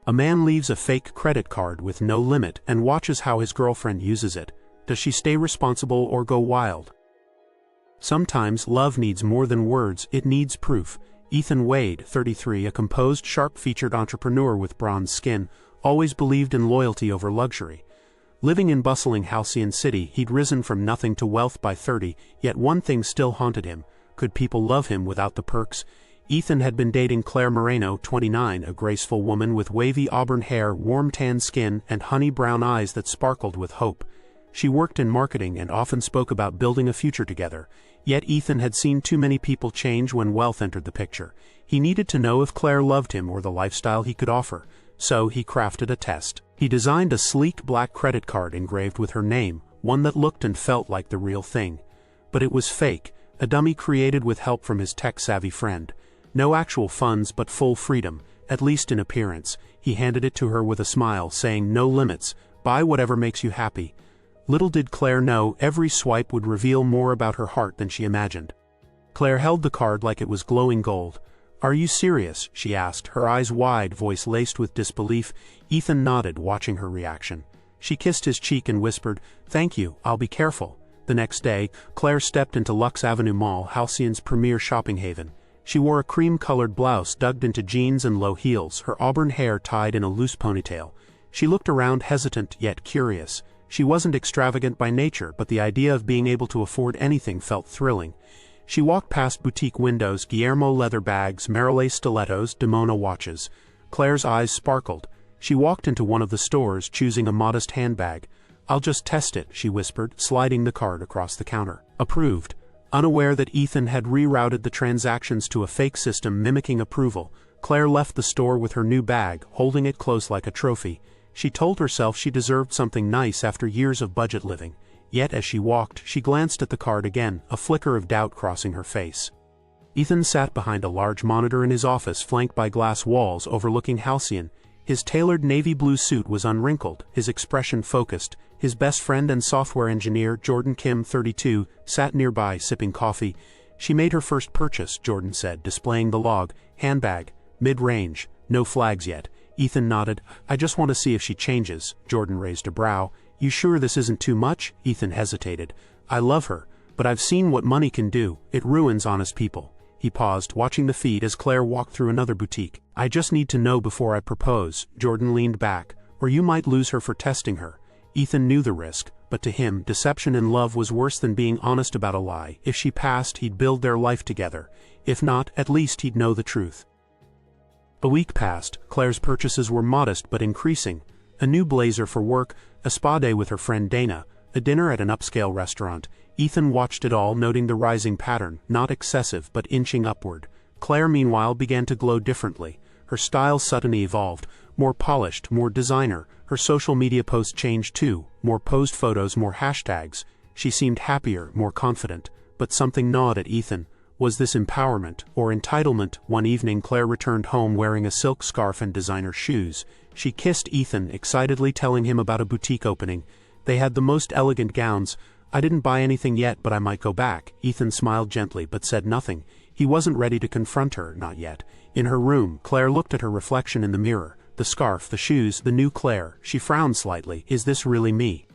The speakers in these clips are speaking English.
A man leaves a fake credit card with no limit and watches how his girlfriend uses it. Does she stay responsible or go wild? Sometimes love needs more than words, it needs proof. Ethan Wade, 33, a composed, sharp-featured entrepreneur with bronze skin, always believed in loyalty over luxury. Living in bustling halcyon city, he'd risen from nothing to wealth by 30, yet one thing still haunted him. Could people love him without the perks? Ethan had been dating Claire Moreno, 29, a graceful woman with wavy auburn hair, warm tan skin, and honey brown eyes that sparkled with hope. She worked in marketing and often spoke about building a future together. Yet Ethan had seen too many people change when wealth entered the picture. He needed to know if Claire loved him or the lifestyle he could offer. So he crafted a test. He designed a sleek black credit card engraved with her name, one that looked and felt like the real thing. But it was fake, a dummy created with help from his tech-savvy friend. No actual funds but full freedom, at least in appearance. He handed it to her with a smile, saying, "No limits, buy whatever makes you happy." Little did Claire know, every swipe would reveal more about her heart than she imagined. Claire held the card like it was glowing gold. "Are you serious?" she asked, her eyes wide, voice laced with disbelief. Ethan nodded, watching her reaction. She kissed his cheek and whispered, "Thank you, I'll be careful." The next day, Claire stepped into Lux Avenue Mall, Halcyon's premier shopping haven. She wore a cream-colored blouse dug into jeans and low heels, her auburn hair tied in a loose ponytail. She looked around, hesitant yet curious. She wasn't extravagant by nature, but the idea of being able to afford anything felt thrilling. She walked past boutique windows, Guillermo leather bags, Marillet stilettos, Dimona watches. Claire's eyes sparkled. She walked into one of the stores, choosing a modest handbag. "I'll just test it," she whispered, sliding the card across the counter. "Approved." Unaware that Ethan had rerouted the transactions to a fake system mimicking approval, Claire left the store with her new bag, holding it close like a trophy. She told herself she deserved something nice after years of budget living. Yet as she walked, she glanced at the card again, a flicker of doubt crossing her face. Ethan sat behind a large monitor in his office, flanked by glass walls overlooking Halcyon. His tailored navy blue suit was unwrinkled, his expression focused. His best friend and software engineer, Jordan Kim, 32, sat nearby, sipping coffee. "She made her first purchase," Jordan said, displaying the log. "Handbag. Mid-range. No flags yet." Ethan nodded. "I just want to see if she changes." Jordan raised a brow. "You sure this isn't too much?" Ethan hesitated. "I love her, but I've seen what money can do. It ruins honest people." He paused, watching the feed as Claire walked through another boutique. "I just need to know before I propose." Jordan leaned back. "Or you might lose her for testing her." Ethan knew the risk, but to him, deception in love was worse than being honest about a lie. If she passed, he'd build their life together. If not, at least he'd know the truth. A week passed. Claire's purchases were modest but increasing. A new blazer for work, a spa day with her friend Dana, a dinner at an upscale restaurant. Ethan watched it all, noting the rising pattern, not excessive but inching upward. Claire, meanwhile, began to glow differently. Her style suddenly evolved, more polished, more designer. Her social media posts changed too, more posed photos, more hashtags. She seemed happier, more confident. But something gnawed at Ethan. Was this empowerment or entitlement? One evening, Claire returned home wearing a silk scarf and designer shoes. She kissed Ethan, excitedly telling him about a boutique opening. They had the most elegant gowns. "I didn't buy anything yet, but I might go back." Ethan smiled gently but said nothing. He wasn't ready to confront her, not yet. In her room, Claire looked at her reflection in the mirror. The scarf, the shoes, the new Claire. She frowned slightly. Is this really me?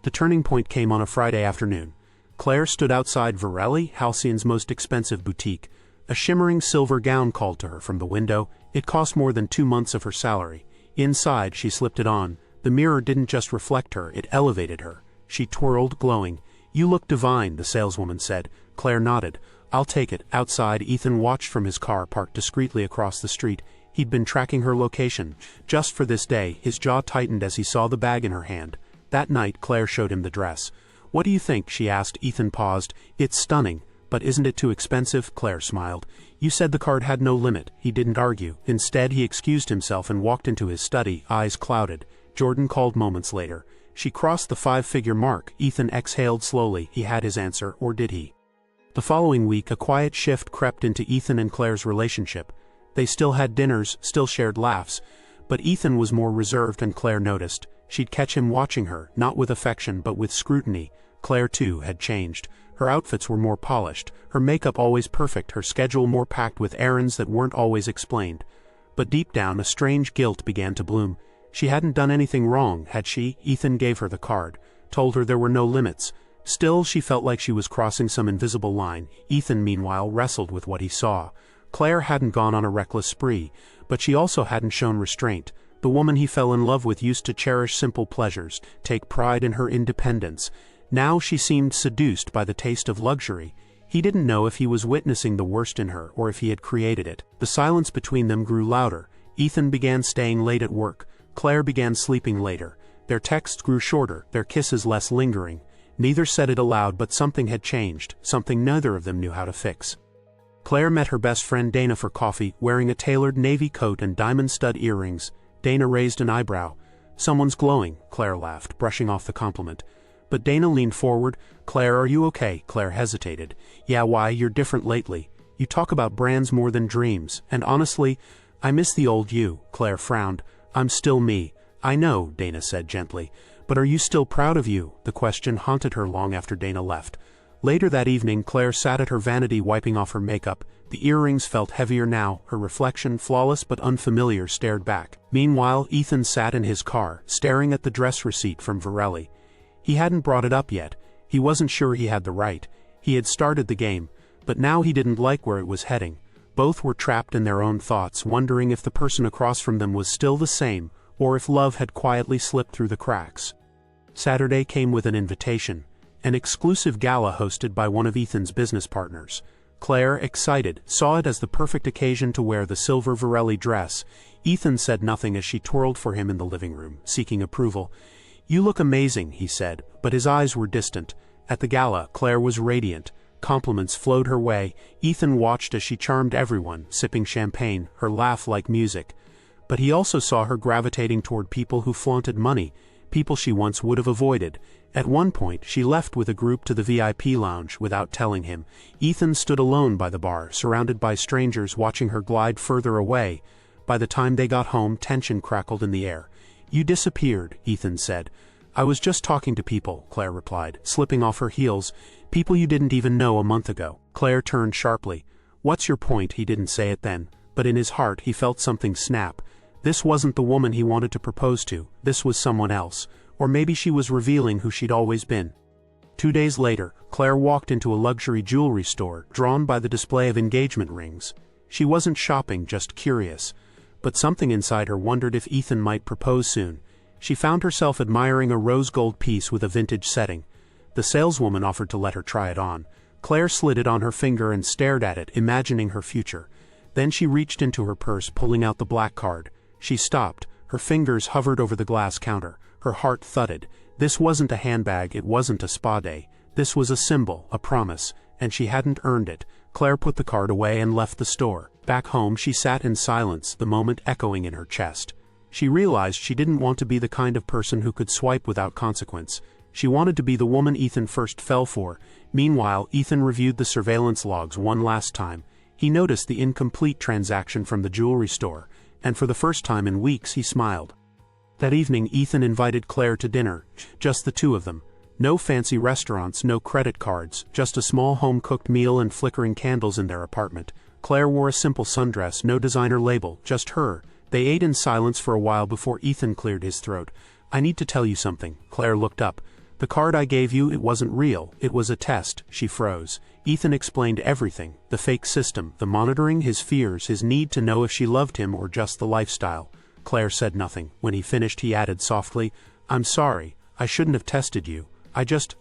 The turning point came on a Friday afternoon. Claire stood outside Varelli, Halcyon's most expensive boutique. A shimmering silver gown called to her from the window. It cost more than 2 months of her salary. Inside, she slipped it on. The mirror didn't just reflect her, it elevated her. She twirled, glowing. "You look divine," the saleswoman said. Claire nodded. "I'll take it." Outside, Ethan watched from his car parked discreetly across the street. He'd been tracking her location. Just for this day, his jaw tightened as he saw the bag in her hand. That night, Claire showed him the dress. "What do you think?" she asked. Ethan paused. "It's stunning. But isn't it too expensive?" Claire smiled. "You said the card had no limit." He didn't argue. Instead, he excused himself and walked into his study, eyes clouded. Jordan called moments later. "She crossed the 5-figure mark." Ethan exhaled slowly. He had his answer, or did he? The following week, a quiet shift crept into Ethan and Claire's relationship. They still had dinners, still shared laughs, but Ethan was more reserved, and Claire noticed. She'd catch him watching her, not with affection but with scrutiny. Claire, too, had changed. Her outfits were more polished, her makeup always perfect, her schedule more packed with errands that weren't always explained. But deep down a strange guilt began to bloom. She hadn't done anything wrong, had she? Ethan gave her the card, told her there were no limits. Still, she felt like she was crossing some invisible line. Ethan, meanwhile, wrestled with what he saw. Claire hadn't gone on a reckless spree, but she also hadn't shown restraint. The woman he fell in love with used to cherish simple pleasures, take pride in her independence. Now she seemed seduced by the taste of luxury. He didn't know if he was witnessing the worst in her or if he had created it. The silence between them grew louder. Ethan began staying late at work. Claire began sleeping later. Their texts grew shorter, their kisses less lingering. Neither said it aloud, but something had changed, something neither of them knew how to fix. Claire met her best friend Dana for coffee, wearing a tailored navy coat and diamond stud earrings. Dana raised an eyebrow. "Someone's glowing," Claire laughed, brushing off the compliment. But Dana leaned forward. "Claire, are you okay?" Claire hesitated. "Yeah, why? You're different lately. You talk about brands more than dreams, and honestly, I miss the old you." Claire frowned. "I'm still me." "I know," Dana said gently. "But are you still proud of you?" The question haunted her long after Dana left. Later that evening, Claire sat at her vanity wiping off her makeup. The earrings felt heavier now, her reflection, flawless but unfamiliar, stared back. Meanwhile, Ethan sat in his car, staring at the dress receipt from Varelli. He hadn't brought it up yet. He wasn't sure he had the right. He had started the game, but now he didn't like where it was heading. Both were trapped in their own thoughts, wondering if the person across from them was still the same, or if love had quietly slipped through the cracks. Saturday came with an invitation. An exclusive gala hosted by one of Ethan's business partners. Claire, excited, saw it as the perfect occasion to wear the silver Varelli dress. Ethan said nothing as she twirled for him in the living room, seeking approval. "You look amazing," he said, but his eyes were distant. At the gala, Claire was radiant. Compliments flowed her way. Ethan watched as she charmed everyone, sipping champagne, her laugh like music. But he also saw her gravitating toward people who flaunted money, people she once would have avoided. At one point, she left with a group to the VIP lounge without telling him. Ethan stood alone by the bar, surrounded by strangers watching her glide further away. By the time they got home, tension crackled in the air. "You disappeared," Ethan said. "I was just talking to people," Claire replied, slipping off her heels. "People you didn't even know a month ago." Claire turned sharply. "What's your point?" He didn't say it then, but in his heart he felt something snap. This wasn't the woman he wanted to propose to. This was someone else. Or maybe she was revealing who she'd always been. 2 days later, Claire walked into a luxury jewelry store, drawn by the display of engagement rings. She wasn't shopping, just curious. But something inside her wondered if Ethan might propose soon. She found herself admiring a rose gold piece with a vintage setting. The saleswoman offered to let her try it on. Claire slid it on her finger and stared at it, imagining her future. Then she reached into her purse, pulling out the black card. She stopped. Her fingers hovered over the glass counter. Her heart thudded. This wasn't a handbag, it wasn't a spa day. This was a symbol, a promise, and she hadn't earned it. Claire put the card away and left the store. Back home, she sat in silence, the moment echoing in her chest. She realized she didn't want to be the kind of person who could swipe without consequence. She wanted to be the woman Ethan first fell for. Meanwhile, Ethan reviewed the surveillance logs one last time. He noticed the incomplete transaction from the jewelry store, and for the first time in weeks he smiled. That evening, Ethan invited Claire to dinner, just the two of them. No fancy restaurants, no credit cards, just a small home-cooked meal and flickering candles in their apartment. Claire wore a simple sundress, no designer label, just her. They ate in silence for a while before Ethan cleared his throat. "I need to tell you something." Claire looked up. "The card I gave you, it wasn't real. It was a test." She froze. Ethan explained everything, the fake system, the monitoring, his fears, his need to know if she loved him or just the lifestyle. Claire said nothing. When he finished, he added softly, "I'm sorry. I shouldn't have tested you.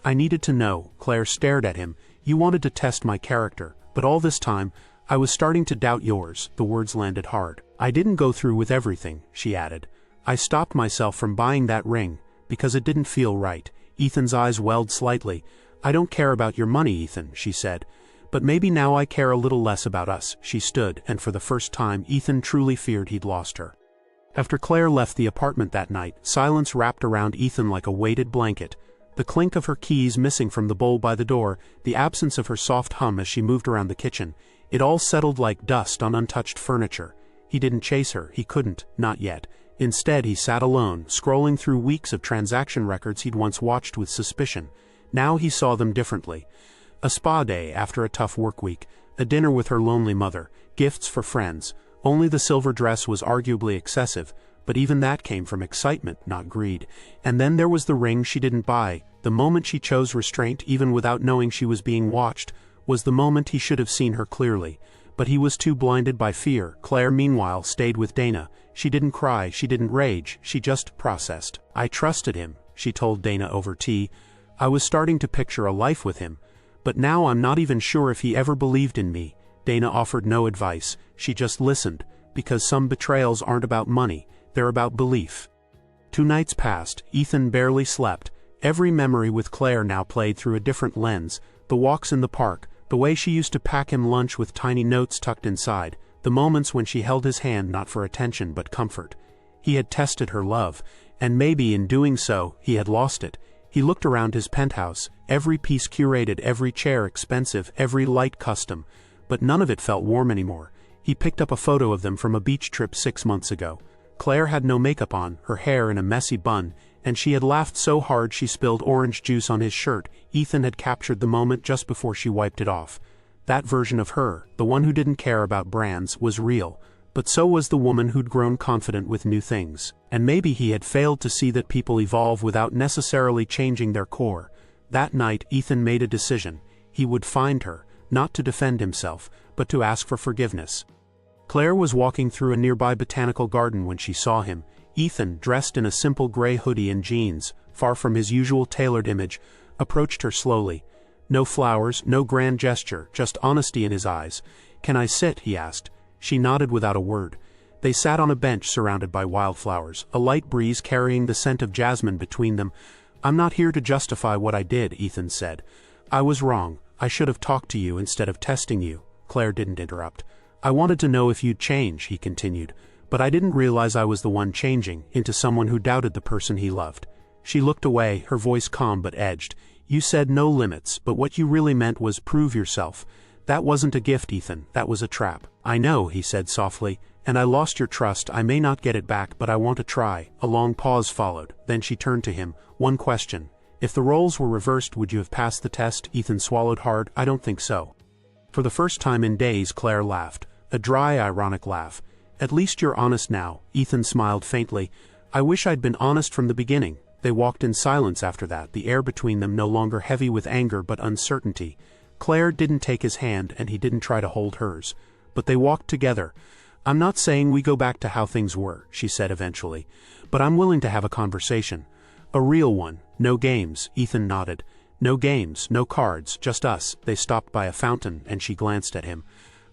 I needed to know." Claire stared at him. "You wanted to test my character, but all this time, I was starting to doubt yours." The words landed hard. "I didn't go through with everything," she added. "I stopped myself from buying that ring, because it didn't feel right." Ethan's eyes welled slightly. "I don't care about your money, Ethan," she said. "But maybe now I care a little less about us." She stood, and for the first time, Ethan truly feared he'd lost her. After Claire left the apartment that night, silence wrapped around Ethan like a weighted blanket. The clink of her keys missing from the bowl by the door, the absence of her soft hum as she moved around the kitchen, it all settled like dust on untouched furniture. He didn't chase her, he couldn't, not yet. Instead, he sat alone, scrolling through weeks of transaction records he'd once watched with suspicion. Now he saw them differently. A spa day after a tough work week, a dinner with her lonely mother, gifts for friends. Only the silver dress was arguably excessive, but even that came from excitement, not greed. And then there was the ring she didn't buy. The moment she chose restraint even without knowing she was being watched, was the moment he should have seen her clearly. But he was too blinded by fear. Claire meanwhile stayed with Dana. She didn't cry, she didn't rage, she just processed. "I trusted him," she told Dana over tea. "I was starting to picture a life with him. But now I'm not even sure if he ever believed in me." Dana offered no advice, she just listened, because some betrayals aren't about money, they're about belief. 2 nights passed, Ethan barely slept. Every memory with Claire now played through a different lens: the walks in the park, the way she used to pack him lunch with tiny notes tucked inside, the moments when she held his hand not for attention but comfort. He had tested her love, and maybe in doing so, he had lost it. He looked around his penthouse, every piece curated, every chair expensive, every light custom, but none of it felt warm anymore. He picked up a photo of them from a beach trip 6 months ago. Claire had no makeup on, her hair in a messy bun, and she had laughed so hard she spilled orange juice on his shirt. Ethan had captured the moment just before she wiped it off. That version of her, the one who didn't care about brands, was real, but so was the woman who'd grown confident with new things. And maybe he had failed to see that people evolve without necessarily changing their core. That night, Ethan made a decision. He would find her, not to defend himself, but to ask for forgiveness. Claire was walking through a nearby botanical garden when she saw him. Ethan, dressed in a simple gray hoodie and jeans, far from his usual tailored image, approached her slowly. No flowers, no grand gesture, just honesty in his eyes. "Can I sit?" he asked. She nodded without a word. They sat on a bench surrounded by wildflowers, a light breeze carrying the scent of jasmine between them. "I'm not here to justify what I did," Ethan said. "I was wrong. I should have talked to you instead of testing you." Claire didn't interrupt. "I wanted to know if you'd change," he continued, "but I didn't realize I was the one changing into someone who doubted the person he loved." She looked away, her voice calm but edged. "You said no limits, but what you really meant was prove yourself. That wasn't a gift, Ethan, that was a trap." "I know," he said softly, "and I lost your trust. I may not get it back, but I want to try." A long pause followed, then she turned to him. "One question. If the roles were reversed, would you have passed the test?" Ethan swallowed hard. "I don't think so." For the first time in days, Claire laughed. A dry, ironic laugh. "At least you're honest now." Ethan smiled faintly. "I wish I'd been honest from the beginning." They walked in silence after that, the air between them no longer heavy with anger but uncertainty. Claire didn't take his hand and he didn't try to hold hers. But they walked together. "I'm not saying we go back to how things were," she said eventually, "but I'm willing to have a conversation. A real one. No games." Ethan nodded. "No games, no cards, just us." They stopped by a fountain and she glanced at him.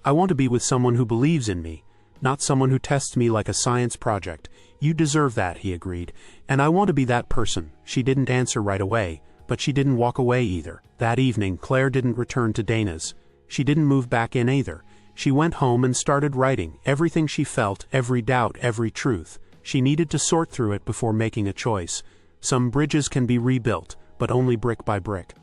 "I want to be with someone who believes in me, not someone who tests me like a science project." "You deserve that," he agreed, "and I want to be that person." She didn't answer right away, but she didn't walk away either. That evening, Claire didn't return to Dana's. She didn't move back in either. She went home and started writing, everything she felt, every doubt, every truth. She needed to sort through it before making a choice. Some bridges can be rebuilt, but only brick by brick.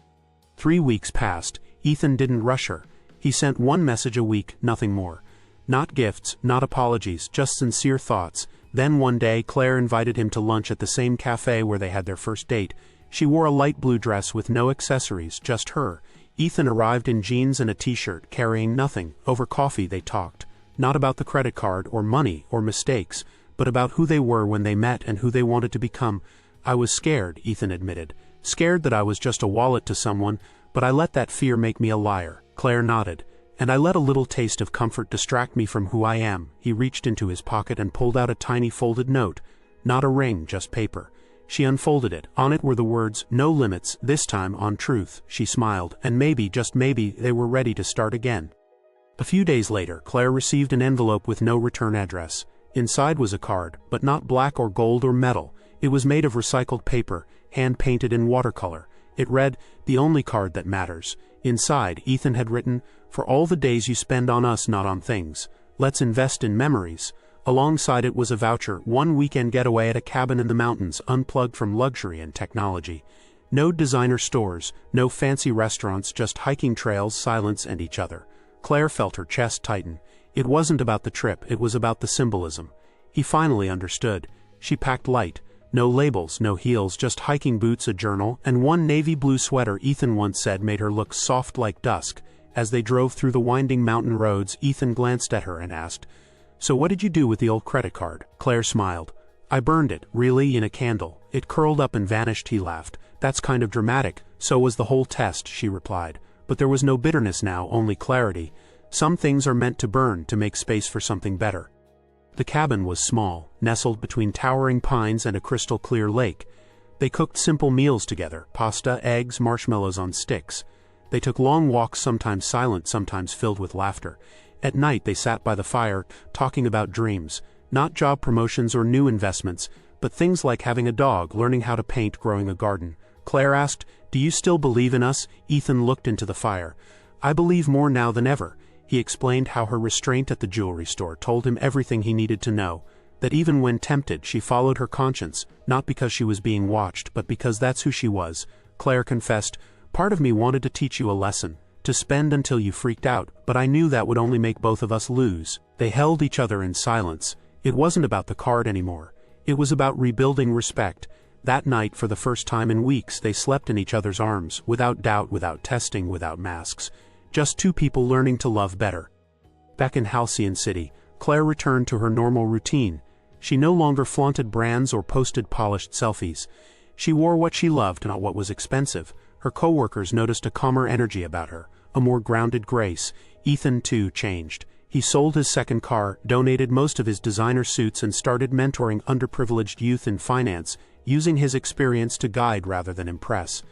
3 weeks passed. Ethan didn't rush her. He sent 1 message a week, nothing more. Not gifts, not apologies, just sincere thoughts. Then one day, Claire invited him to lunch at the same cafe where they had their first date. She wore a light blue dress with no accessories, just her. Ethan arrived in jeans and a t-shirt, carrying nothing. Over coffee they talked. Not about the credit card or money or mistakes, but about who they were when they met and who they wanted to become. "I was scared," Ethan admitted. "Scared that I was just a wallet to someone, but I let that fear make me a liar." Claire nodded. "And I let a little taste of comfort distract me from who I am." He reached into his pocket and pulled out a tiny folded note. Not a ring, just paper. She unfolded it. On it were the words, "No limits, this time on truth." She smiled, and maybe, just maybe, they were ready to start again. A few days later, Claire received an envelope with no return address. Inside was a card, but not black or gold or metal. It was made of recycled paper, hand-painted in watercolor. It read, "The only card that matters." Inside, Ethan had written, "For all the days you spend on us, not on things. Let's invest in memories." Alongside it was a voucher, 1 weekend getaway at a cabin in the mountains, unplugged from luxury and technology. No designer stores, no fancy restaurants, just hiking trails, silence, and each other. Claire felt her chest tighten. It wasn't about the trip, it was about the symbolism. He finally understood. She packed light. No labels, no heels, just hiking boots, a journal, and 1 navy blue sweater Ethan once said made her look soft like dusk. As they drove through the winding mountain roads, Ethan glanced at her and asked, "So what did you do with the old credit card?" Claire smiled. "I burned it, really, in a candle. It curled up and vanished," he laughed. "That's kind of dramatic." "So was the whole test," she replied. But there was no bitterness now, only clarity. Some things are meant to burn to make space for something better. The cabin was small, nestled between towering pines and a crystal-clear lake. They cooked simple meals together, pasta, eggs, marshmallows on sticks. They took long walks, sometimes silent, sometimes filled with laughter. At night they sat by the fire, talking about dreams, not job promotions or new investments, but things like having a dog, learning how to paint, growing a garden. Claire asked, "Do you still believe in us?" Ethan looked into the fire. "I believe more now than ever." He explained how her restraint at the jewelry store told him everything he needed to know, that even when tempted she followed her conscience, not because she was being watched but because that's who she was. Claire confessed, "Part of me wanted to teach you a lesson, to spend until you freaked out, but I knew that would only make both of us lose." They held each other in silence. It wasn't about the card anymore. It was about rebuilding respect. That night, for the first time in weeks, they slept in each other's arms, without doubt, without testing, without masks. Just two people learning to love better. Back in Halcyon City, Claire returned to her normal routine. She no longer flaunted brands or posted polished selfies. She wore what she loved, not what was expensive. Her coworkers noticed a calmer energy about her, a more grounded grace. Ethan, too, changed. He sold his second car, donated most of his designer suits, and started mentoring underprivileged youth in finance, using his experience to guide rather than impress.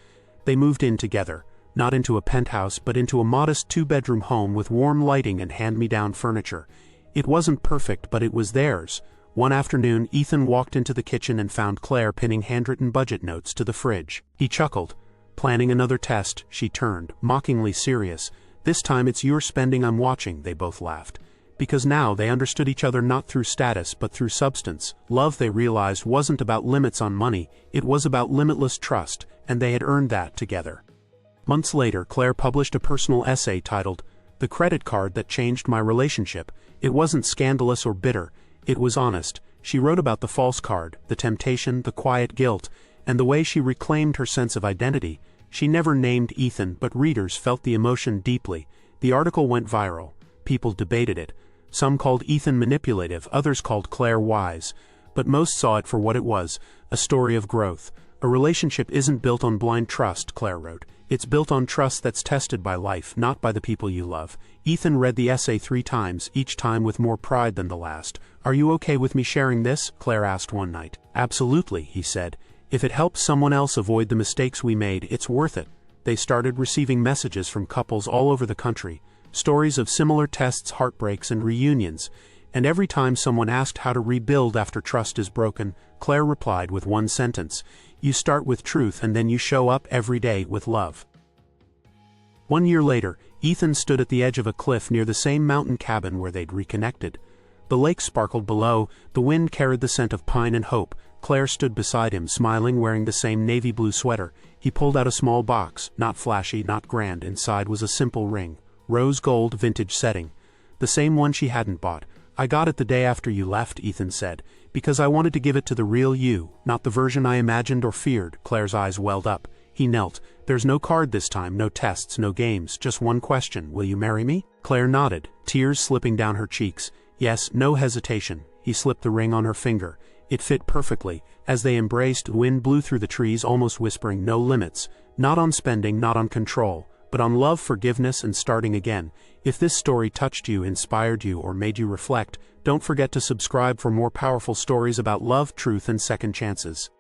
They moved in together, not into a penthouse but into a modest two-bedroom home with warm lighting and hand-me-down furniture. It wasn't perfect, but it was theirs. One afternoon, Ethan walked into the kitchen and found Claire pinning handwritten budget notes to the fridge. He chuckled. "Planning another test?" She turned, mockingly serious. "This time it's your spending, I'm watching," they both laughed. Because now they understood each other not through status but through substance. Love, they realized, wasn't about limits on money, it was about limitless trust, and they had earned that together. Months later, Claire published a personal essay titled, "The Credit Card That Changed My Relationship." It wasn't scandalous or bitter, it was honest. She wrote about the false card, the temptation, the quiet guilt, and the way she reclaimed her sense of identity. She never named Ethan, but readers felt the emotion deeply. The article went viral. People debated it. Some called Ethan manipulative, others called Claire wise. But most saw it for what it was, a story of growth. "A relationship isn't built on blind trust," Claire wrote. "It's built on trust that's tested by life, not by the people you love." Ethan read the essay 3 times, each time with more pride than the last. "Are you okay with me sharing this?" Claire asked one night. "Absolutely," he said. "If it helps someone else avoid the mistakes we made, it's worth it." They started receiving messages from couples all over the country, stories of similar tests, heartbreaks, and reunions. And every time someone asked how to rebuild after trust is broken, Claire replied with one sentence: "You start with truth and then you show up every day with love." 1 year later, Ethan stood at the edge of a cliff near the same mountain cabin where they'd reconnected. The lake sparkled below, the wind carried the scent of pine and hope. Claire stood beside him, smiling, wearing the same navy blue sweater. He pulled out a small box, not flashy, not grand. Inside was a simple ring, rose gold, vintage setting. The same one she hadn't bought. "I got it the day after you left," Ethan said, "because I wanted to give it to the real you, not the version I imagined or feared." Claire's eyes welled up. He knelt. "There's no card this time, no tests, no games, just one question. Will you marry me?" Claire nodded, tears slipping down her cheeks. "Yes," no hesitation. He slipped the ring on her finger. It fit perfectly. As they embraced, the wind blew through the trees, almost whispering, no limits. Not on spending, not on control, but on love, forgiveness, and starting again. If this story touched you, inspired you, or made you reflect, don't forget to subscribe for more powerful stories about love, truth, and second chances.